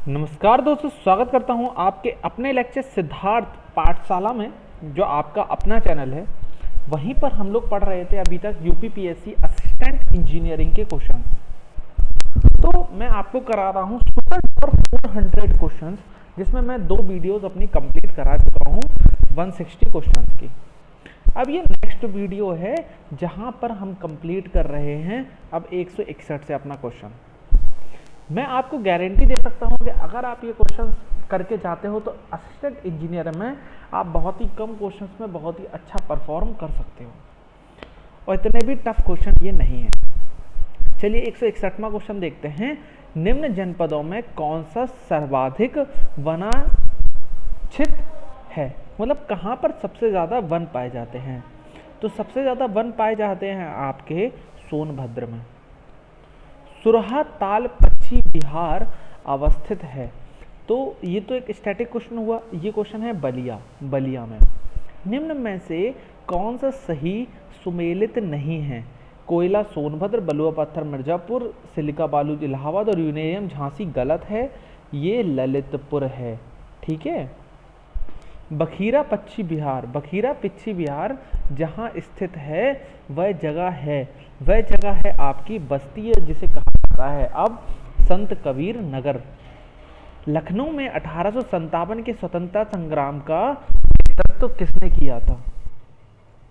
नमस्कार दोस्तों, स्वागत करता हूं आपके अपने लेक्चर सिद्धार्थ पाठशाला में, जो आपका अपना चैनल है। वहीं पर हम लोग पढ़ रहे थे अभी तक यूपीपीएससी असिस्टेंट इंजीनियरिंग के क्वेश्चंस। तो मैं आपको करा रहा हूं सुपर और 400 क्वेश्चंस, जिसमें मैं 2 वीडियोस अपनी कंप्लीट करा चुका हूं 160 क्वेश्चंस की। अब ये नेक्स्ट वीडियो है जहां पर हम कंप्लीट कर रहे हैं अब 161 से अपना क्वेश्चन। मैं आपको गारंटी दे सकता हूं कि अगर आप ये क्वेश्चंस करके जाते हो तो असिस्टेंट इंजीनियर में आप बहुत ही कम क्वेश्चंस में बहुत ही अच्छा परफॉर्म कर सकते हो, और इतने भी टफ क्वेश्चन ये नहीं है। चलिए 161वां क्वेश्चन देखते हैं। निम्न जनपदों में कौन सा सर्वाधिक वनाच्छित है, मतलब कहाँ पर सबसे ज़्यादा वन पाए जाते हैं? तो सबसे ज़्यादा वन पाए जाते हैं आपके सोनभद्र में। सुरहा ताल पश्चिमी बिहार अवस्थित है। तो ये तो एक स्टैटिक क्वेश्चन हुआ। ये क्वेश्चन है बलिया में। निम्न में से कौन सा सही सुमेलित नहीं है? कोयला सोनभद्र, बलुआ पत्थर मिर्जापुर, सिलिका बालू इलाहाबाद और यूरेनियम झांसी गलत है, ये ललितपुर है। ठीक है। बखीरा पश्चिमी बिहार जहाँ स्थित है वह जगह है आपकी बस्ती है, जिसे कहा जाता है अब संत कबीर नगर। लखनऊ में 1857 के स्वतंत्रता संग्राम का नेतृत्व किसने किया था?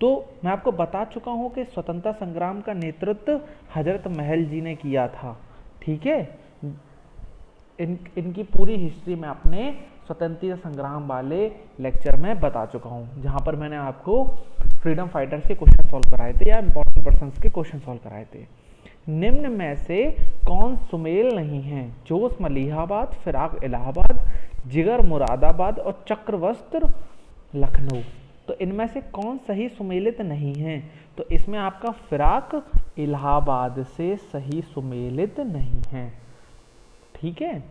तो मैं आपको बता चुका हूं कि स्वतंत्रता संग्राम का नेतृत्व हजरत महल जी ने किया था। ठीक है। इनकी पूरी हिस्ट्री में अपने स्वतंत्रता संग्राम वाले लेक्चर में बता चुका हूं, जहां पर मैंने आपको फ्रीडम फाइटर्स के क्वेश्चन सॉल्व कराए थे या इंपॉर्टेंट पर्सन्स के क्वेश्चन सॉल्व कराए थे। निम्न में से कौन सुमेल नहीं है? जोश मलिहाबाद, फिराक इलाहाबाद, जिगर मुरादाबाद और चक्रवस्त्र लखनऊ। तो इनमें से कौन सही सुमेलित नहीं है? तो इसमें आपका फिराक इलाहाबाद से सही सुमेलित नहीं है। ठीक है।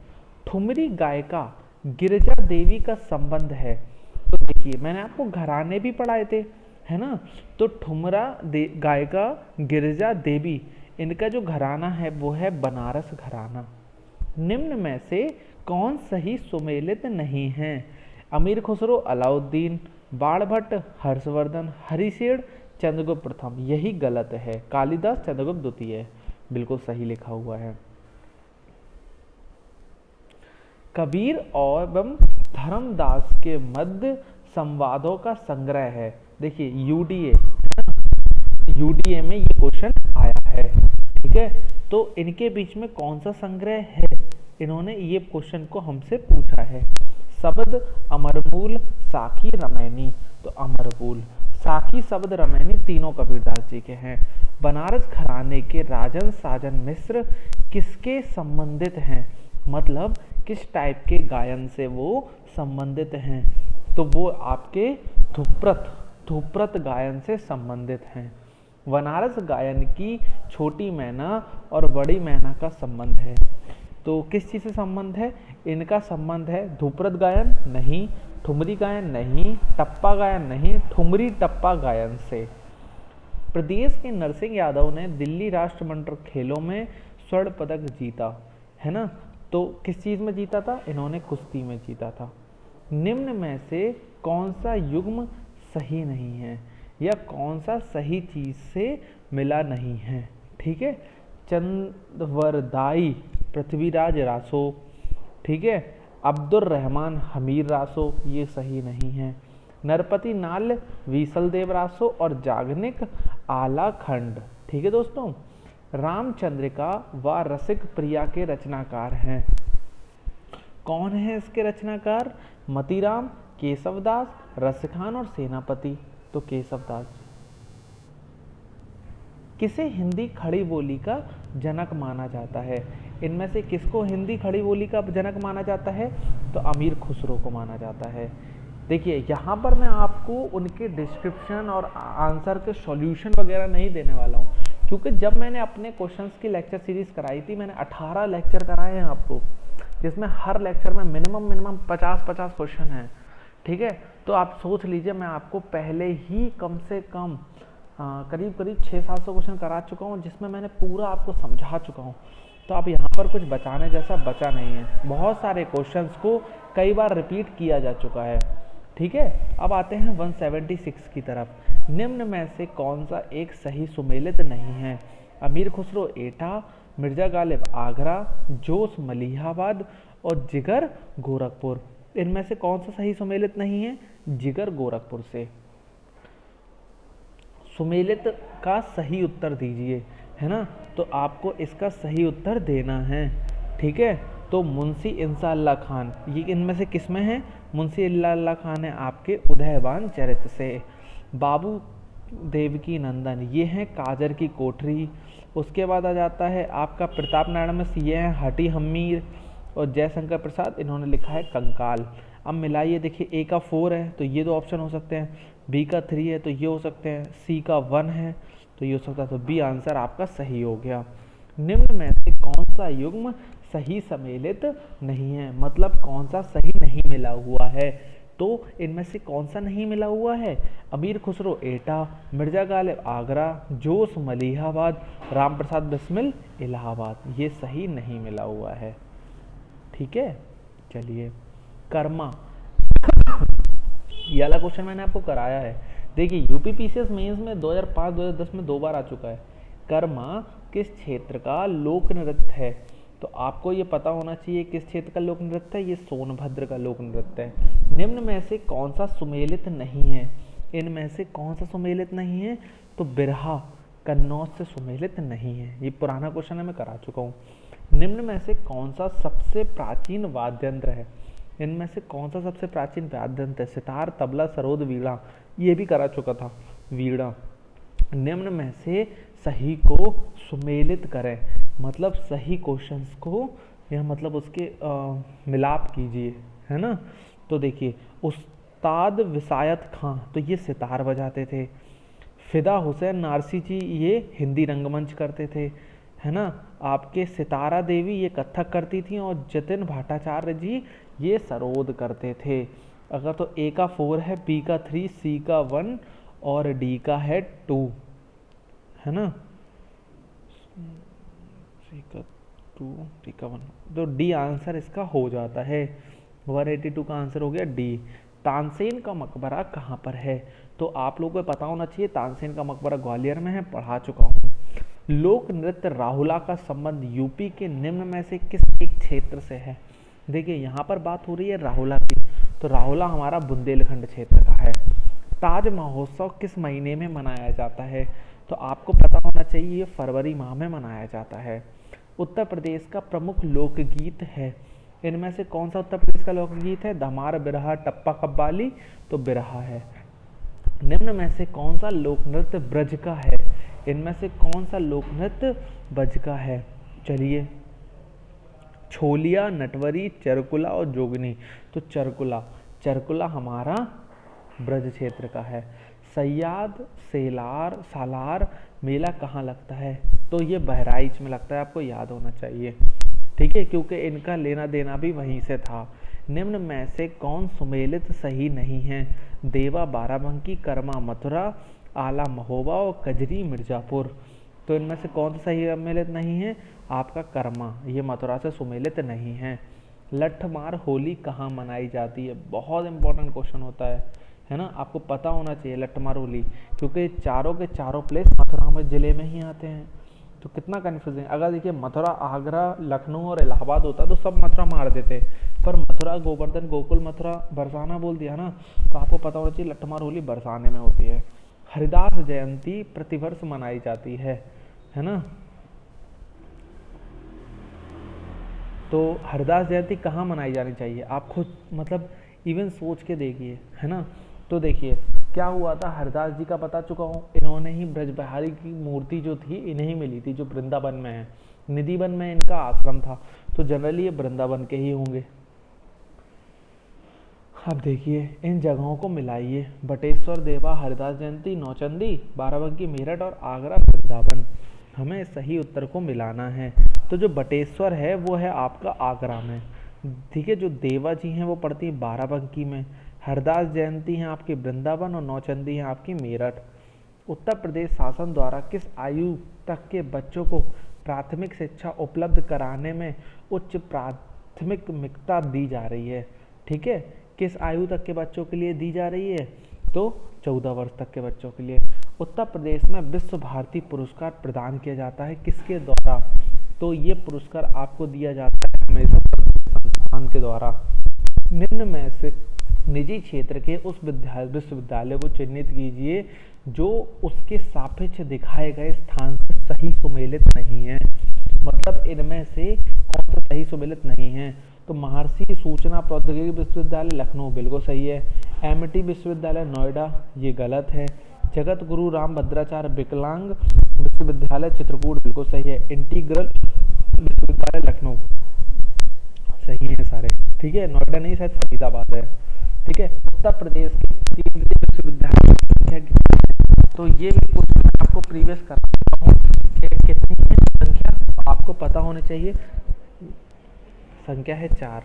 ठुमरी गायिका गिरिजा देवी का संबंध है। तो देखिए, मैंने आपको घराने भी पढ़ाए थे, है ना। तो ठुमरा गायिका गिरिजा देवी, इनका जो घराना है वो है बनारस घराना। निम्न में से कौन सही सुमेलित नहीं है? अमीर खुसरो, अलाउद्दीन, बाणभट्ट, हर्षवर्धन, हरिशेठ, चंद्रगुप्त प्रथम। यही गलत है। कालिदास, चंद्रगुप्त द्वितीय बिल्कुल सही लिखा हुआ है। कबीर एवं धर्मदास के मध्य संवादों का संग्रह है। देखिए यूडीए में ये क्वेश्चन आया है। ठीक है। तो इनके बीच में कौन सा संग्रह है? इन्होंने ये क्वेश्चन को हमसे पूछा है। शब्द अमरमूल, साखी, रमैनी। तो अमरमूल, साखी, शब्द, रमैनी तीनों कबीरदास जी के हैं। बनारस घराने के राजन साजन मिश्र किसके संबंधित हैं? मतलब किस टाइप के गायन से वो संबंधित हैं? तो वो आपके ध्रुपद गायन से संबंधित हैं। बनारस गायन की छोटी मैना और बड़ी मैना का संबंध है। तो किस चीज़ से संबंध है? इनका संबंध है ध्रुपद गायन नहीं, ठुमरी गायन नहीं, टप्पा गायन नहीं, ठुमरी टप्पा गायन से। प्रदेश के नरसिंह यादव ने दिल्ली राष्ट्रमंडल खेलों में स्वर्ण पदक जीता, है ना। तो किस चीज़ में जीता था? इन्होंने कुश्ती में जीता था। निम्न में से कौन सा युग्म सही नहीं है, या कौन सा सही चीज़ से मिला नहीं है? ठीक है। चंदवरदाई पृथ्वीराज रासो। ठीक है। अब्दुल रहमान हमीर रासो, ये सही नहीं है। नरपति नाल विसलदेव रासो और जागनिक आलाखंड। ठीक है दोस्तों। रामचंद्रिका व रसिक प्रिया के रचनाकार हैं। कौन है इसके रचनाकार? मतीराम, केशवदास, रसिकखान और सेनापति। तो केशवदास। किसे हिंदी खड़ी बोली का जनक माना जाता है? इनमें से किसको हिंदी खड़ी बोली का जनक माना जाता है? तो अमीर खुसरो को माना जाता है। देखिए, यहाँ पर मैं आपको उनके डिस्क्रिप्शन और आंसर के सॉल्यूशन वगैरह नहीं देने वाला हूँ, क्योंकि जब मैंने अपने क्वेश्चंस की लेक्चर सीरीज कराई थी, मैंने 18 लेक्चर कराए हैं आपको, जिसमें हर लेक्चर में मिनिमम 50 क्वेश्चन हैं। ठीक है। तो आप सोच लीजिए, मैं आपको पहले ही कम से कम करीब 600-700 क्वेश्चन करा चुका हूँ, जिसमें मैंने पूरा आपको समझा चुका हूँ। तो अब यहाँ पर कुछ बचाने जैसा बचा नहीं है, बहुत सारे क्वेश्चंस को कई बार रिपीट किया जा चुका है। ठीक है, अब आते हैं 176 की तरफ। निम्न में से कौन सा एक सही सुमेलित नहीं है? अमीर खुसरो एटा, मिर्जा गालिब आगरा, जोश मलिहाबाद और जिगर गोरखपुर। इनमें से कौन सा सही सुमेलित नहीं है? जिगर गोरखपुर से। सुमेलित का सही उत्तर दीजिए, है ना। तो आपको इसका सही उत्तर देना है। ठीक है, तो मुंशी इंसाअल्लाह खान, ये इनमें से किसमें है? मुंशी इंसाअल्लाह खान है आपके उदयवान चरित्र से। बाबू देवकी नंदन, ये हैं काजर की कोठरी। उसके बाद आ जाता है आपका प्रताप नारायण मिश्र, ये हैं हटी हमीर। और जयशंकर प्रसाद, इन्होंने लिखा है कंकाल। अब मिलाइए, देखिए ए का 4 है तो ये 2 ऑप्शन हो सकते हैं, बी का 3 है तो ये हो सकते हैं, सी का 1 है तो ये हो सकता है, तो बी आंसर आपका सही हो गया। निम्न में से कौन सा युग्म सही सम्मिलित नहीं है? मतलब कौन सा सही नहीं मिला हुआ है? तो इनमें से कौन सा नहीं मिला हुआ है? अमीर खुसरो एटा, मिर्जा गालिब आगरा, जोश मलिहाबाद, राम प्रसाद बिस्मिल इलाहाबाद, ये सही नहीं मिला हुआ है। ठीक है, चलिए कर्मा, ये वाला क्वेश्चन मैंने आपको कराया है। देखिए यूपी पीसीएस मेंस में 2005-2010 में 2 बार आ चुका है। कर्मा किस क्षेत्र का लोक नृत्य है? तो आपको ये पता होना चाहिए किस क्षेत्र का लोक नृत्य है। ये सोनभद्र का लोक नृत्य है। निम्न में से कौन सा सुमेलित नहीं है? इनमें से कौन सा सुमेलित नहीं है? तो बिरहा कन्नौज से सुमेलित नहीं है। ये पुराना क्वेश्चन है, मैं करा चुका हूँ। निम्न में से कौन सा सबसे प्राचीन वाद्य यंत्र है? इनमें से कौन सा सबसे प्राचीन वाद्य यंत्र है? सितार, तबला, सरोद, वीणा, ये भी करा चुका था, वीणा। निम्न में से सही को सुमेलित करें, मतलब सही क्वेश्चंस को या मतलब उसके मिलाप कीजिए, है ना। तो देखिए उस्ताद विसायत खां, तो ये सितार बजाते थे। फिदा हुसैन नारसी जी, ये हिंदी रंगमंच करते थे, है ना। आपके सितारा देवी, ये कथक करती थी। और जतिन भट्टाचार्य जी, ये सरोद करते थे। अगर तो ए का 4 है, बी का 3, सी का 1 और डी का है 2, है ना। सी का 2, डी का 1, तो डी आंसर इसका हो जाता है। 182 का आंसर हो गया डी। तानसेन का मकबरा कहाँ पर है? तो आप लोगों को पता होना चाहिए, तानसेन का मकबरा ग्वालियर में है, पढ़ा चुका हूँ। लोक नृत्य राहुला का संबंध यूपी के निम्न में से किस एक क्षेत्र से है? देखिए यहाँ पर बात हो रही है राहुला की, तो राहुला हमारा बुंदेलखंड क्षेत्र का है। ताज महोत्सव किस महीने में मनाया जाता है? तो आपको पता होना चाहिए ये फरवरी माह में मनाया जाता है। उत्तर प्रदेश का प्रमुख लोकगीत है। इनमें से कौन सा उत्तर प्रदेश का लोकगीत है? धमार, बिरहा, टप्पा कव्वाली, तो बिरहा है। निम्न में से कौन सा लोक नृत्य ब्रज का है? इनमें से कौन सा लोक नृत्य ब्रज का है? चलिए छोलिया, नटवरी, चरकुला और जोगनी, तो चरकुला, चरकुला हमारा ब्रज क्षेत्र का है। सयाद सालार मेला कहाँ लगता है? तो ये बहराइच में लगता है, आपको याद होना चाहिए। ठीक है, क्योंकि इनका लेना देना भी वहीं से था। निम्न में से कौन सुमेलित सही नहीं है? देवा बाराबंकी, कर्मा मथुरा, आला महोबा और कजरी मिर्जापुर। तो इनमें से कौन सा सही सम्मिलित नहीं है? आपका कर्मा, ये मथुरा से सुमेलित नहीं है। लठमार होली कहाँ मनाई जाती है? बहुत इंपॉर्टेंट क्वेश्चन होता है ना। आपको पता होना चाहिए लठमार होली, क्योंकि चारों के चारों प्लेस मथुरा में जिले में ही आते हैं। तो कितना कन्फ्यूजिंग। अगर देखिए मथुरा, आगरा, लखनऊ और इलाहाबाद होता तो सब मथुरा मार देते, पर मथुरा, गोवर्धन, गोकुल, मथुरा, बरसाना बोल दिया ना, तो आपको पता होना चाहिए लठमार होली बरसाने में होती है। हरिदास जयंती प्रतिवर्ष मनाई जाती है ना। तो हरिदास जयंती कहाँ मनाई जानी चाहिए? आप खुद मतलब इवन सोच के देखिए, है ना। तो देखिए क्या हुआ था, हरिदास जी का बता चुका हूँ, इन्होंने ही ब्रजबिहारी की मूर्ति जो थी इन्हें मिली थी, जो वृंदावन में है। निधिवन में इनका आश्रम था, तो जनरली ये वृंदावन के ही होंगे। अब देखिए इन जगहों को मिलाइए, बटेश्वर, देवा, हरिदास जयंती, नौचंदी, बाराबंकी, मेरठ और आगरा, वृंदावन। हमें सही उत्तर को मिलाना है। तो जो बटेश्वर है वो है आपका आगरा में, ठीक है। जो देवा जी हैं वो पड़ती है बाराबंकी में, हरदास जयंती हैं आपकी वृंदावन और नौचंदी हैं आपकी मेरठ। उत्तर प्रदेश शासन द्वारा किस आयु तक के बच्चों को प्राथमिक शिक्षा उपलब्ध कराने में उच्च प्राथमिकता दी जा रही है। ठीक है, किस आयु तक के बच्चों के लिए दी जा रही है? तो 14 वर्ष तक के बच्चों के लिए। उत्तर प्रदेश में विश्व भारती पुरस्कार प्रदान किया जाता है किसके द्वारा? तो ये पुरस्कार आपको दिया जाता है हमेशा संस्थान के द्वारा। निम्न में से निजी क्षेत्र के उस विश्वविद्यालय को चिन्हित कीजिए जो उसके सापेक्ष दिखाए गए स्थान से सही सुमेलित नहीं है। मतलब इनमें से कौन सा सही सुमेलित नहीं है? तो महर्षि सूचना प्रौद्योगिकी विश्वविद्यालय लखनऊ बिल्कुल सही है। एमटी विश्वविद्यालय नोएडा ये गलत है। जगत गुरु राम भद्राचार्य विकलांग विश्वविद्यालय चित्रकूट बिल्कुल सही है। इंटीग्रल विश्वविद्यालय लखनऊ सही है सारे। ठीक है, नोएडा नहीं, शायद फरीदाबाद है। ठीक है, उत्तर प्रदेश के केंद्रीय विश्वविद्यालय की संख्या कितनी है? तो ये भी क्वेश्चन मैं आपको प्रीवियस कर रहा हूँ कि कितनी है संख्या, आपको पता होनी चाहिए। संख्या है 4।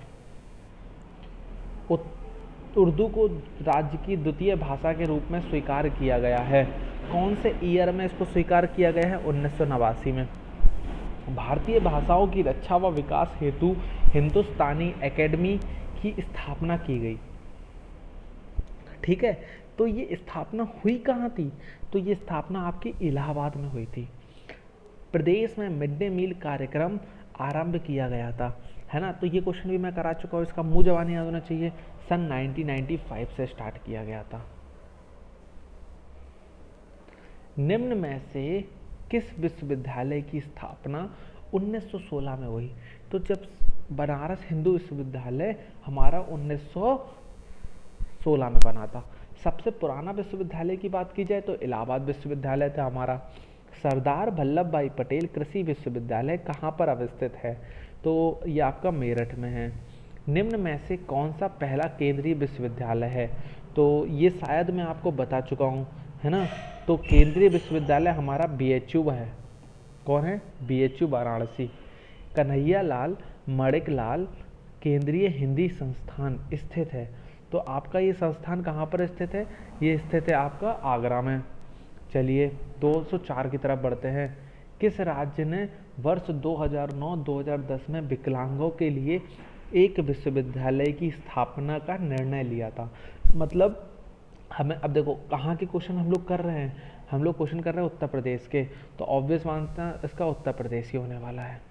उर्दू को राज्य की द्वितीय भाषा के रूप में स्वीकार किया गया है। कौन से ईयर में इसको स्वीकार किया गया है? 1989 में। भारतीय भाषाओं की रक्षा व विकास हेतु हिंदुस्तानी एकेडमी की स्थापना की गई। ठीक है, तो ये स्थापना हुई कहाँ थी? तो ये स्थापना आपकी इलाहाबाद में हुई थी। प्रदेश में मिड डे मील कार्यक्रम आरंभ किया गया था, है ना। तो ये क्वेश्चन भी मैं करा चुका हूँ, इसका मुंह जबानी याद होना चाहिए। सन 1995 से स्टार्ट किया गया था। निम्न में से किस विश्वविद्यालय की स्थापना 1916 में हुई? तो जब बनारस हिंदू विश्वविद्यालय हमारा 1916 में बना था। सबसे पुराना विश्वविद्यालय की बात की जाए तो इलाहाबाद विश्वविद्यालय था हमारा। सरदार वल्लभ भाई पटेल कृषि विश्वविद्यालय कहाँ पर अवस्थित है? तो ये आपका मेरठ में है। निम्न में से कौन सा पहला केंद्रीय विश्वविद्यालय है? तो ये शायद मैं आपको बता चुका हूँ, है ना। तो केंद्रीय विश्वविद्यालय हमारा BHU है। कौन है? BHU वाराणसी। कन्हैया लाल मणिक लाल केंद्रीय हिंदी संस्थान स्थित है। तो आपका ये संस्थान कहाँ पर स्थित है? ये स्थित है आपका आगरा में। चलिए 204 की तरफ बढ़ते हैं। किस राज्य ने वर्ष 2009-2010 में विकलांगों के लिए एक विश्वविद्यालय की स्थापना का निर्णय लिया था? मतलब हमें अब देखो कहाँ के क्वेश्चन हम लोग कर रहे हैं, हम लोग क्वेश्चन कर रहे हैं उत्तर प्रदेश के, तो ऑब्वियस आंसर इसका उत्तर प्रदेश ही होने वाला है।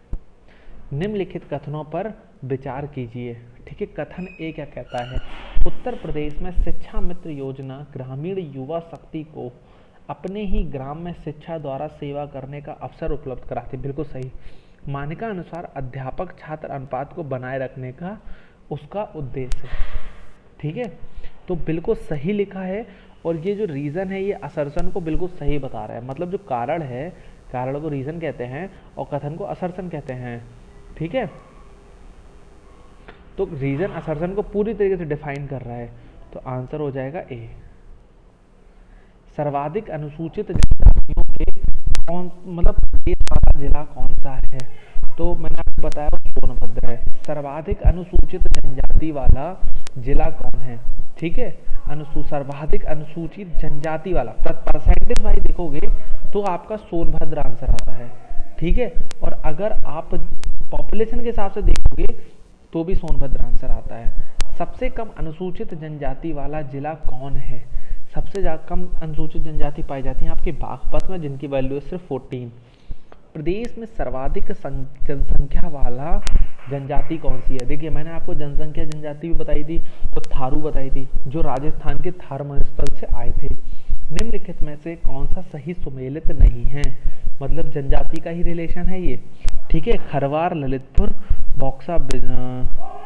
निम्नलिखित कथनों पर विचार कीजिए। ठीक है, कथन ए क्या कहता है? उत्तर प्रदेश में शिक्षा मित्र योजना ग्रामीण युवा शक्ति को अपने ही ग्राम में शिक्षा द्वारा सेवा करने का अवसर उपलब्ध कराती। बिल्कुल सही। मान्यता अनुसार अध्यापक छात्र अनुपात को बनाए रखने का उसका उद्देश्य है। ठीक है, तो बिल्कुल सही लिखा है। और ये जो रीज़न है ये असर्शन को बिल्कुल सही बता रहा है। मतलब जो कारण है, कारण को रीज़न कहते हैं और कथन को असर्शन कहते हैं। ठीक है, तो रीज़न असर्शन को पूरी तरीके से डिफाइन कर रहा है। तो आंसर हो जाएगा ए। सर्वाधिक अनुसूचित जनजातियों के मतलब प्रदेश वाला जिला कौन सा है? तो मैंने आपको बताया सोनभद्र है। सर्वाधिक अनुसूचित जनजाति वाला जिला कौन है? ठीक है, सर्वाधिक अनुसूचित जनजाति वाला परसेंटेज वाइज देखोगे तो आपका सोनभद्र आंसर आता है। ठीक है, और अगर आप पॉपुलेशन के हिसाब से देखोगे तो भी सोनभद्र आंसर आता है। सबसे कम अनुसूचित जनजाति वाला जिला कौन है? सबसे कम अनुसूचित जनजाति पाई जाती है आपके बागपत में, जिनकी वैल्यू है सिर्फ 14। प्रदेश में सर्वाधिक जनसंख्या वाला जनजाति कौन सी है? देखिए मैंने आपको जनसंख्या जनजाति भी बताई थी, तो थारू बताई थी, जो राजस्थान के थार मरुस्थल से आए थे। निम्नलिखित में से कौन सा सही सुमेलित नहीं है? मतलब जनजाति का ही रिलेशन है ये। ठीक है, खरवार ललितपुर, बॉक्सा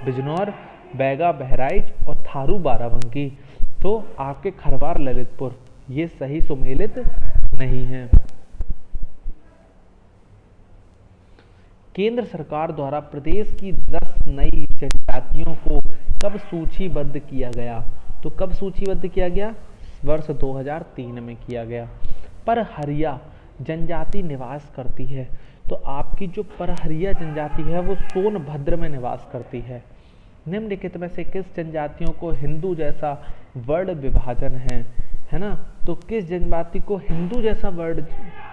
बिजनौर, बैगा बहराइच और थारू बाराबंकी। तो आपके खरवार ललितपुर ये सही सुमेलित नहीं है। केंद्र सरकार द्वारा प्रदेश की 10 नई जनजातियों को कब सूचीबद्ध किया गया? तो कब सूचीबद्ध किया गया? वर्ष 2003 में किया गया। परहरिया जनजाति निवास करती है। तो आपकी जो परहरिया जनजाति है वो सोनभद्र में निवास करती है। निम्नलिखित में से किस जनजातियों को हिंदू जैसा वर्ण विभाजन है ना? तो किस जनजाति को हिंदू जैसा वर्ण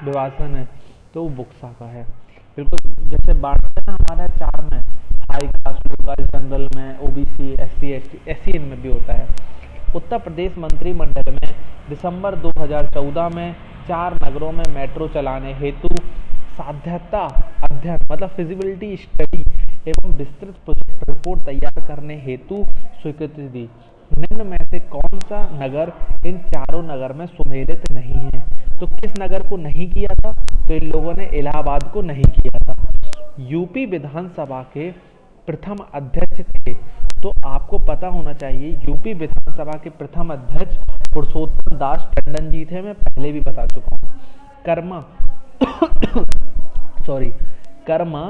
विभाजन है? तो वो बुक्सा का है। बिल्कुल, जैसे बांटते हैं ना हमारे यहाँ चार में, हाई कास्ट, लो कास्ट, जनरल में, ओबीसी, एससी, एसटी, ऐसी इनमें भी होता है। उत्तर प्रदेश मंत्रिमंडल में दिसंबर 2014 में 4 नगरों में मेट्रो चलाने हेतु साध्यता अध्ययन मतलब फिजिबिलिटी स्टडी एवं विस्तृत प्रोजेक्ट रिपोर्ट तैयार करने हेतु स्वीकृति दी। निम्न में से कौन सा नगर इन चारों नगर में सुमेलित नहीं है? तो किस नगर को नहीं किया था? तो इन लोगों ने इलाहाबाद को नहीं किया था। यूपी विधानसभा के प्रथम अध्यक्ष थे, तो आपको पता होना चाहिए यूपी विधानसभा के प्रथम अध्यक्ष पुरुषोत्तम दास टंडन जी थे। मैं पहले भी बता चुका हूँ। कर्मा सॉरी कर्मा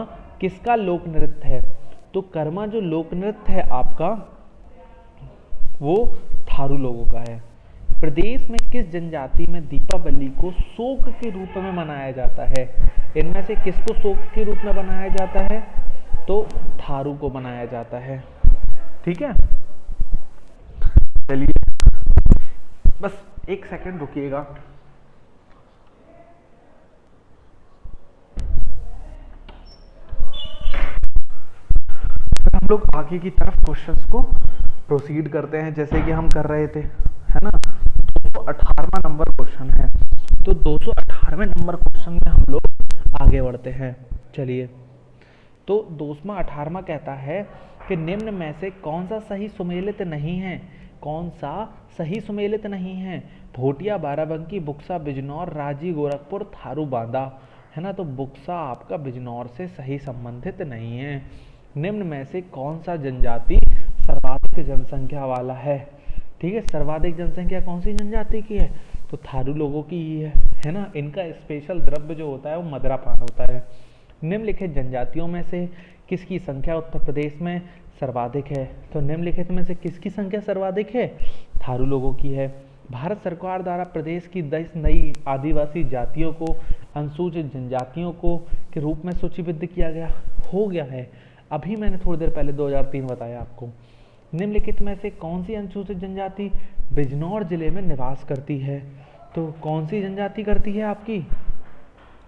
किसका लोक नृत्य है? तो कर्मा जो लोक नृत्य है आपका वो थारू लोगों का है। प्रदेश में किस जनजाति में दीपावली को शोक के रूप में मनाया जाता है? इनमें से किसको शोक के रूप में मनाया जाता है? तो थारू को मनाया जाता है। ठीक है, चलिए बस एक सेकंड रुकिएगा। हम लोग आगे की तरफ क्वेश्चंस को प्रोसीड करते हैं जैसे कि हम कर रहे थे, है ना। 218वां नंबर क्वेश्चन है, तो 218वें नंबर क्वेश्चन में हम लोग आगे बढ़ते हैं। चलिए, तो 218वां कहता है कि निम्न में से कौन सा सही सुमेलित नहीं है? कौन सा सही सुमेलित नहीं है? भोटिया, बाराबंकी, बुक्सा, बिजनौर, राजी, गोरखपुर, थारू, बांदा, है ना। तो बुक्सा आपका बिजनौर से सही संबंधित नहीं है। निम्न में से कौन सा जनजाति सर्वाधिक जनसंख्या वाला है? ठीक है, सर्वाधिक जनसंख्या कौन सी जनजाति की है? तो थारू लोगों की ही है ना। इनका स्पेशल द्रव्य जो होता है वो मदरा पान होता है। निम्नलिखित जनजातियों में से किसकी संख्या उत्तर प्रदेश में सर्वाधिक है? तो निम्नलिखित में से किसकी संख्या सर्वाधिक है? थारू लोगों की है। भारत सरकार द्वारा प्रदेश की 10 नई आदिवासी जातियों को अनुसूचित जनजातियों को के रूप में सूचीबद्ध किया गया हो गया है। अभी मैंने थोड़ी देर पहले 2003 बताया आपको। निम्नलिखित में से कौन सी अनुसूचित जनजाति बिजनौर जिले में निवास करती है? तो कौन सी जनजाति करती है आपकी,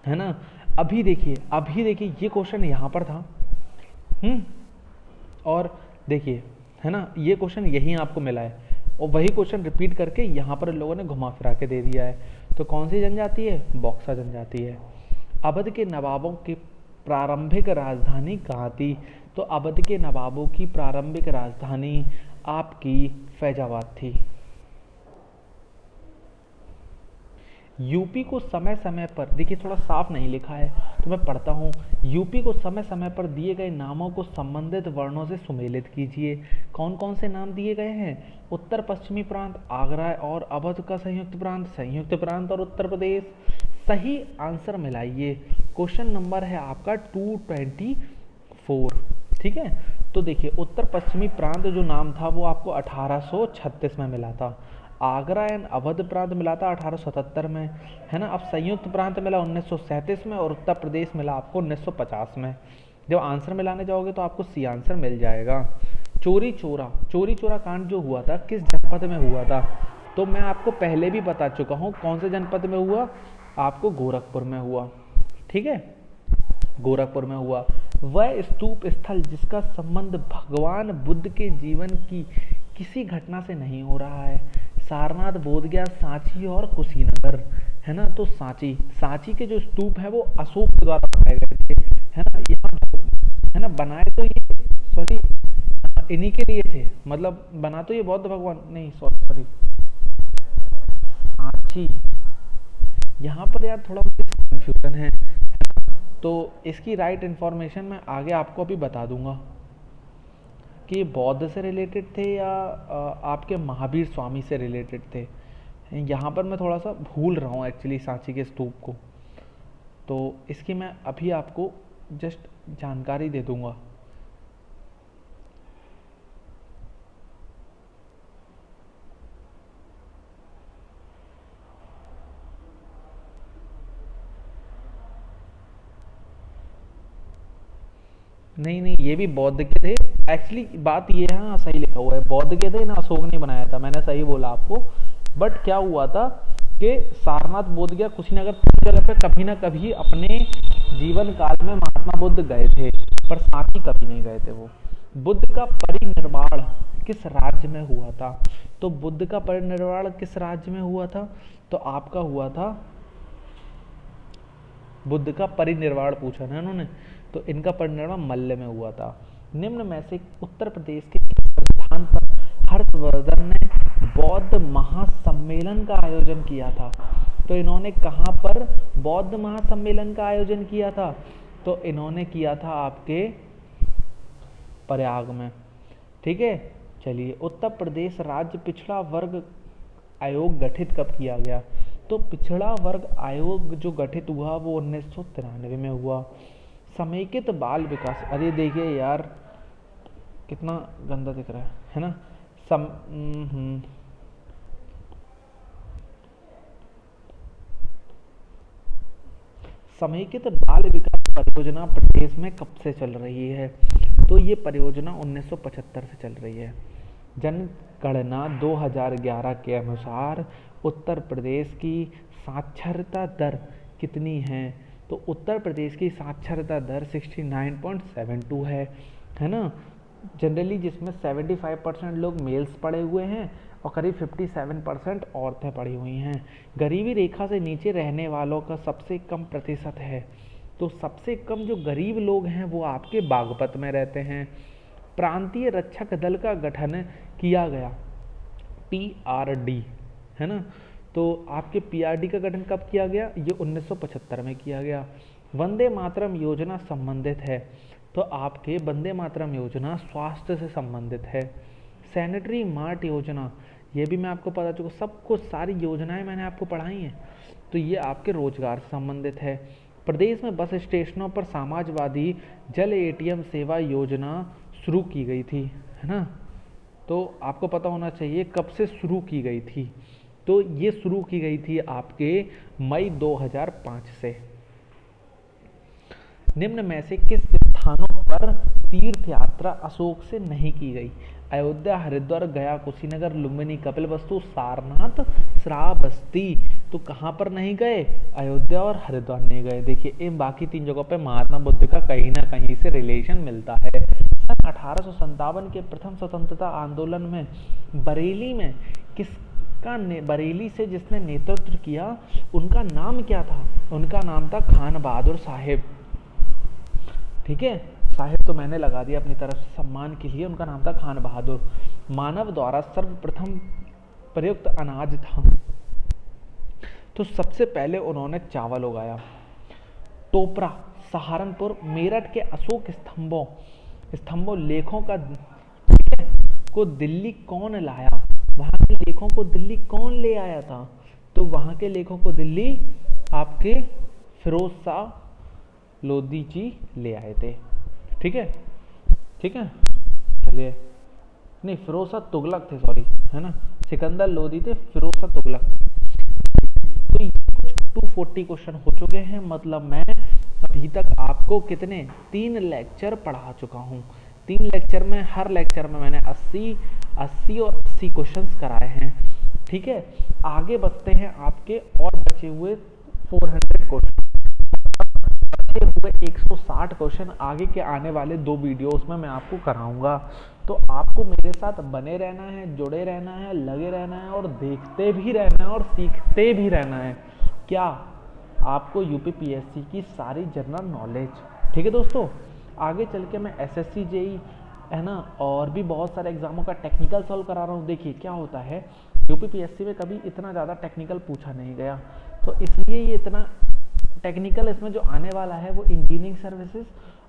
है ना। अभी देखिए ये क्वेश्चन यहाँ पर था, और देखिए, है ना, ये क्वेश्चन यहीं आपको मिला है और वही क्वेश्चन रिपीट करके यहाँ पर लोगों ने घुमा फिरा के दे दिया है। तो कौन सी जनजाति है? बॉक्सा जनजाति है। अवध के नवाबों की प्रारंभिक राजधानी कहाँ थी? तो अवध के नवाबों की प्रारंभिक राजधानी आपकी फैजाबाद थी। यूपी को समय समय पर, देखिए थोड़ा साफ नहीं लिखा है तो मैं पढ़ता हूँ। यूपी को समय समय पर दिए गए नामों को संबंधित वर्णों से सुमेलित कीजिए। कौन कौन से नाम दिए गए हैं? उत्तर पश्चिमी प्रांत, आगरा और अवध का संयुक्त प्रांत और उत्तर प्रदेश। सही आंसर मिलाइए। क्वेश्चन नंबर है आपका 224। ठीक है, तो देखिए उत्तर पश्चिमी प्रांत जो नाम था वो आपको 1836 में मिला था। आगरा एंड अवध प्रांत मिला था 1877 में, है ना। अब संयुक्त प्रांत मिला 1937 में और उत्तर प्रदेश मिला आपको 1950 में। जब आंसर मिलाने जाओगे तो आपको सी आंसर मिल जाएगा। चोरी चोरा कांड जो हुआ था किस जनपद में हुआ था? तो मैं आपको पहले भी बता चुका हूँ कौन से जनपद में हुआ, आपको गोरखपुर में हुआ। ठीक है, गोरखपुर में हुआ। वह स्तूप स्थल जिसका संबंध भगवान बुद्ध के जीवन की किसी घटना से नहीं हो रहा है। सारनाथ, बोधगया, सांची और कुशीनगर, है ना। तो सांची के जो स्तूप है वो अशोक के द्वारा बनाए गए थे, है ना। यहाँ है ना बनाए तो ये सॉरी इन्हीं के लिए थे, मतलब बना तो ये बौद्ध भगवान नहीं, सॉरी सांची। यहाँ पर यार थोड़ा मुझे कंफ्यूजन है, तो इसकी राइट इन्फॉर्मेशन मैं आगे आपको अभी बता दूंगा कि बौद्ध से रिलेटेड थे या आपके महावीर स्वामी से रिलेटेड थे। यहाँ पर मैं थोड़ा सा भूल रहा हूँ एक्चुअली सांची के स्तूप को, तो इसकी मैं अभी आपको जस्ट जानकारी दे दूंगा। नहीं, ये भी बौद्ध के थे एक्चुअली। बात ये है, हाँ सही लिखा हुआ है, बौद्ध के थे ना, अशोक ने बनाया था, मैंने सही बोला आपको। बट क्या हुआ था कि सारनाथ, बोधगया, कुशीनगर, तीन जगह पे कभी ना कभी अपने जीवन काल में महात्मा बुद्ध गए थे, पर साथ ही कभी नहीं गए थे वो। बुद्ध का परिनिर्वाण किस राज्य में हुआ था? तो बुद्ध का परिनिर्वाण किस राज्य में हुआ था? तो आपका हुआ था, बुद्ध का परिनिर्वाण पूछा ना इन्होंने, तो इनका परिनिर्वाण मल्ल में हुआ था। निम्न में से उत्तर प्रदेश के किस स्थान पर हर्षवर्धन ने बौद्ध महासम्मेलन का आयोजन किया था? तो इन्होंने कहाँ पर बौद्ध महासम्मेलन का आयोजन किया था? तो इन्होंने किया था आपके प्रयाग में। ठीक है, चलिए, उत्तर प्रदेश राज्य पिछड़ा वर्ग आयोग गठित कब किया गया? तो पिछड़ा वर्ग आयोग जो गठित हुआ वो 1993 में हुआ। समेकित बाल विकास, अरे देखिए यार कितना गंदा दिख रहा है ना। समेकित बाल विकास परियोजना प्रदेश में कब से चल रही है? तो ये परियोजना 1975 से चल रही है। जनगणना 2011 के अनुसार उत्तर प्रदेश की साक्षरता दर कितनी है? तो उत्तर प्रदेश की साक्षरता दर 69.72 है ना। जनरली जिसमें 75% लोग मेल्स पढ़े हुए हैं और करीब 57% औरतें पढ़ी हुई हैं। गरीबी रेखा से नीचे रहने वालों का सबसे कम प्रतिशत है। तो सबसे कम जो गरीब लोग हैं वो आपके बागपत में रहते हैं। प्रांतीय रक्षक दल का गठन किया गया, PRD, है ना। तो आपके PRD का गठन कब किया गया? ये 1975 में किया गया। वंदे मातरम योजना संबंधित है, तो आपके वंदे मातरम योजना स्वास्थ्य से संबंधित है। सैनिटरी मार्ट योजना, ये भी मैं आपको पता चुका, सब कुछ सारी योजनाएं मैंने आपको पढ़ाई हैं, तो ये आपके रोजगार से संबंधित है। प्रदेश में बस स्टेशनों पर समाजवादी जल ATM सेवा योजना शुरू की गई थी, है ना। तो आपको पता होना चाहिए कब से शुरू की गई थी। तो ये शुरू की गई थी आपके मई 2005 से। निम्न में से किस स्थानों पर तीर्थ यात्रा अशोक से नहीं की गई? अयोध्या, हरिद्वार, गया, कुशीनगर, लुम्बिनी, कपिलवस्तु, सारनाथ, श्रावस्ती। तो कहाँ पर नहीं गए? अयोध्या और हरिद्वार नहीं गए। देखिए इन बाकी तीन जगहों पर महात्मा बुद्ध का कहीं ना कहीं से रिलेशन मिलता है। सन 1857 के प्रथम स्वतंत्रता आंदोलन में बरेली में बरेली से जिसने नेतृत्व किया उनका नाम क्या था? उनका नाम था खान बहादुर साहिब। ठीक है, साहिब तो मैंने लगा दिया अपनी तरफ से सम्मान के लिए, उनका नाम था खान बहादुर। मानव द्वारा सर्वप्रथम प्रयुक्त अनाज था, तो सबसे पहले चावल उगाया। टोपरा, सहारनपुर, मेरठ के अशोक स्तंभों लेखों को दिल्ली कौन लाया? वहां के लेखों को दिल्ली कौन ले आया था? तो वहां के लेखों को दिल्ली आपके फिरोज शाह लोधी जी ले आए थे। ठीक है, चलिए, नहीं फिरोज शाह तुगलक थे, सॉरी, है ना। सिकंदर लोधी थे, फिरोज शाह तुगलक थे। तो ये कुछ 240 क्वेश्चन हो चुके हैं। मतलब मैं अभी तक आपको कितने 3 लेक्चर पढ़ा चुका हूँ। 3 लेक्चर में हर लेक्चर में मैंने 80 और 80 क्वेश्चंस कराए हैं। ठीक है, आगे बढ़ते हैं आपके और बचे हुए 400 क्वेश्चन, बचे हुए 160 क्वेश्चन आगे के आने वाले 2 वीडियोस में मैं आपको कराऊंगा। तो आपको मेरे साथ बने रहना है, जुड़े रहना है, लगे रहना है और देखते भी रहना है और सीखते भी रहना है। क्या? आपको UPPSC की सारी जनरल नॉलेज। ठीक है दोस्तों, आगे चल के मैं SSC JEE, है ना, और भी बहुत सारे एग्जामों का टेक्निकल सॉल्व करा रहा हूँ। देखिए क्या होता है, UPPSC में कभी इतना ज़्यादा टेक्निकल पूछा नहीं गया, तो इसलिए ये इतना टेक्निकल इसमें जो आने वाला है वो इंजीनियरिंग सर्विसेज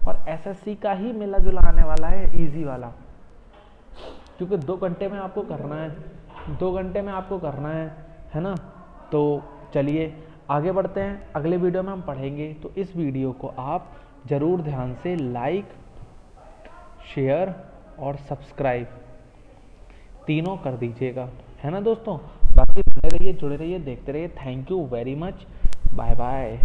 और SSC का ही मिला जुला आने वाला है, इजी वाला, क्योंकि 2 घंटे में आपको करना है, 2 घंटे में आपको करना है ना। तो चलिए आगे बढ़ते हैं, अगले वीडियो में हम पढ़ेंगे। तो इस वीडियो को आप ज़रूर ध्यान से लाइक, शेयर और सब्सक्राइब तीनों कर दीजिएगा, है ना दोस्तों। बाकी बने रहिए, जुड़े रहिए, देखते रहिए। Thank you very much, bye bye.